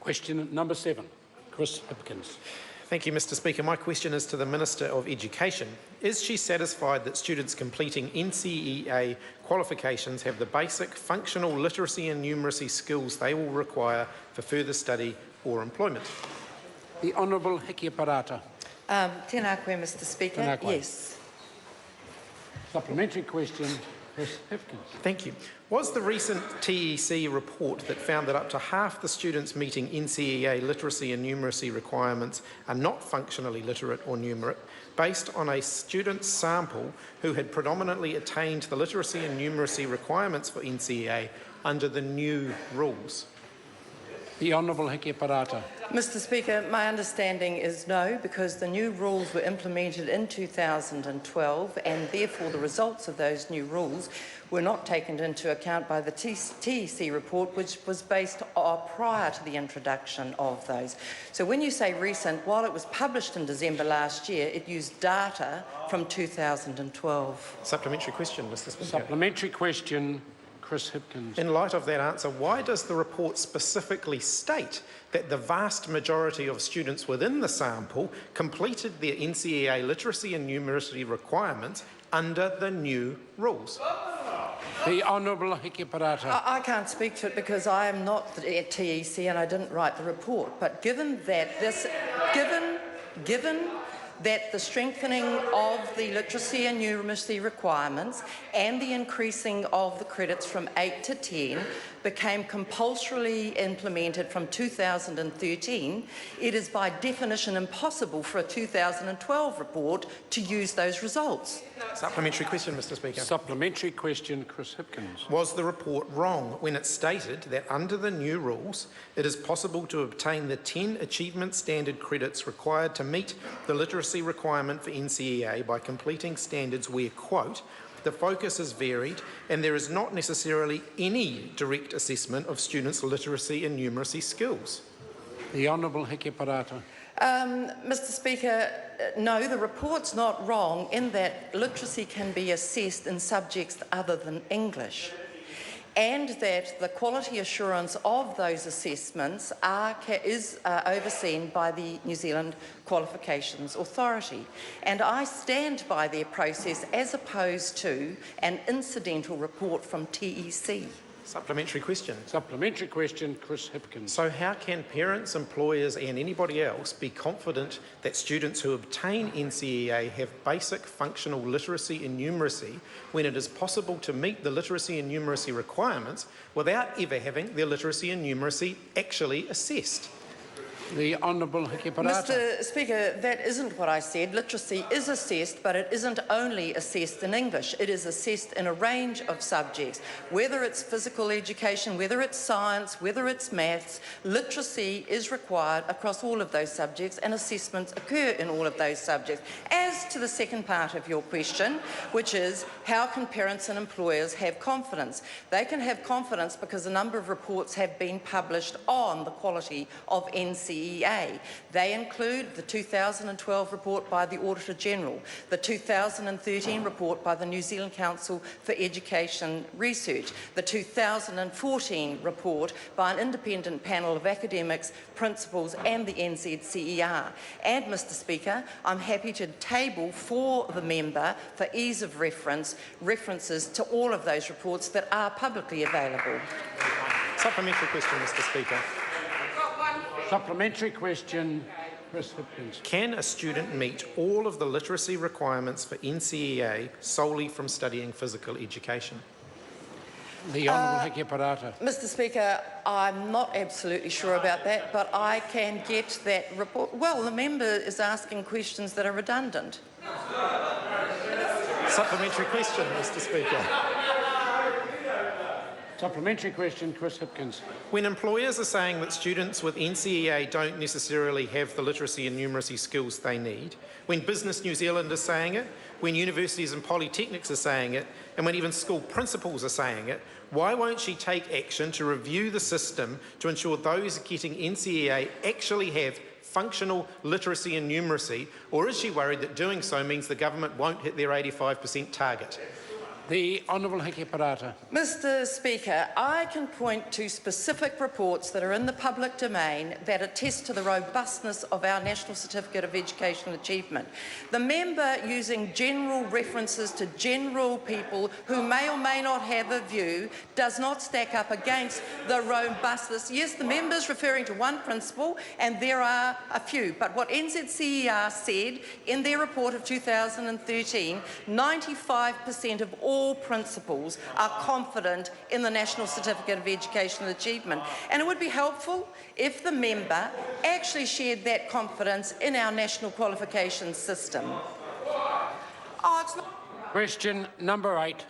Question number 7, Chris Hipkins. Thank you, Mr. Speaker. My question is to the Minister of Education. Is she satisfied that students completing NCEA qualifications have the basic functional literacy and numeracy skills they will require for further study or employment? The Honourable Hiki Parata. Tēnā koe, Mr. Speaker. Tēnā koe. Yes. Supplementary question, Chris Hipkins. Thank you. Was the recent TEC report that found that up to half the students meeting NCEA literacy and numeracy requirements are not functionally literate or numerate, based on a student sample who had predominantly attained the literacy and numeracy requirements for NCEA under the new rules? The Honourable Hiki Parata. Mr. Speaker, my understanding is no, because the new rules were implemented in 2012 and therefore the results of those new rules were not taken into account by the TEC report, which was based prior to the introduction of those. So when you say recent, while it was published in December last year, it used data from 2012. Supplementary question, Mr. Speaker. Supplementary question, Chris Hipkins. In light of that answer, why does the report specifically state that the vast majority of students within the sample completed their NCEA literacy and numeracy requirements under the new rules? The Honourable Hiki Parata. I can't speak to it because I am not at TEC and I didn't write the report. But given that the strengthening of the literacy and numeracy requirements and the increasing of the credits from 8 to 10 became compulsorily implemented from 2013, it is by definition impossible for a 2012 report to use those results. Supplementary question, Mr. Speaker. Supplementary question, Chris Hipkins. Was the report wrong when it stated that under the new rules, it is possible to obtain the 10 achievement standard credits required to meet the literacy requirement for NCEA by completing standards where, quote, the focus is varied and there is not necessarily any direct assessment of students' literacy and numeracy skills? The Honourable Hiki Parata. Mr. Speaker, no, the report's not wrong in that literacy can be assessed in subjects other than English, and that the quality assurance of those assessments is overseen by the New Zealand Qualifications Authority. And I stand by their process as opposed to an incidental report from TEC. Supplementary question. Supplementary question, Chris Hipkins. So how can parents, employers and anybody else be confident that students who obtain NCEA have basic functional literacy and numeracy when it is possible to meet the literacy and numeracy requirements without ever having their literacy and numeracy actually assessed? The Honourable Hiki Parata. Mr. Speaker, that isn't what I said. Literacy is assessed, but it isn't only assessed in English. It is assessed in a range of subjects, whether it's physical education, whether it's science, whether it's maths. Literacy is required across all of those subjects, and assessments occur in all of those subjects. As to the second part of your question, which is how can parents and employers have confidence? They can have confidence because a number of reports have been published on the quality of NCEA. They include the 2012 report by the Auditor General, the 2013 report by the New Zealand Council for Education Research, the 2014 report by an independent panel of academics, principals and the NCEA. And, Mr. Speaker, I'm happy to table for the member, for ease of reference, references to all of those reports that are publicly available. Supplementary question, Mr. Speaker. Supplementary question, Chris Hipkins. Can a student meet all of the literacy requirements for NCEA solely from studying physical education? The Honourable Hiki Parata. Mr. Speaker, I'm not absolutely sure about that, but I can get that report. Well, the member is asking questions that are redundant. Supplementary question, Mr. Speaker. Supplementary question, Chris Hipkins. When employers are saying that students with NCEA don't necessarily have the literacy and numeracy skills they need, when Business New Zealand is saying it, when universities and polytechnics are saying it, and when even school principals are saying it, why won't she take action to review the system to ensure those getting NCEA actually have functional literacy and numeracy, or is she worried that doing so means the government won't hit their 85% target? The Honourable Hiki Parata. Mr. Speaker, I can point to specific reports that are in the public domain that attest to the robustness of our National Certificate of Educational Achievement. The member using general references to general people who may or may not have a view does not stack up against the robustness. Yes, the member is referring to one principle, and there are a few, but what NCEA said in their report of 2013, 95% of all principals are confident in the National Certificate of Educational Achievement. And it would be helpful if the member actually shared that confidence in our national qualifications system. Question number 8.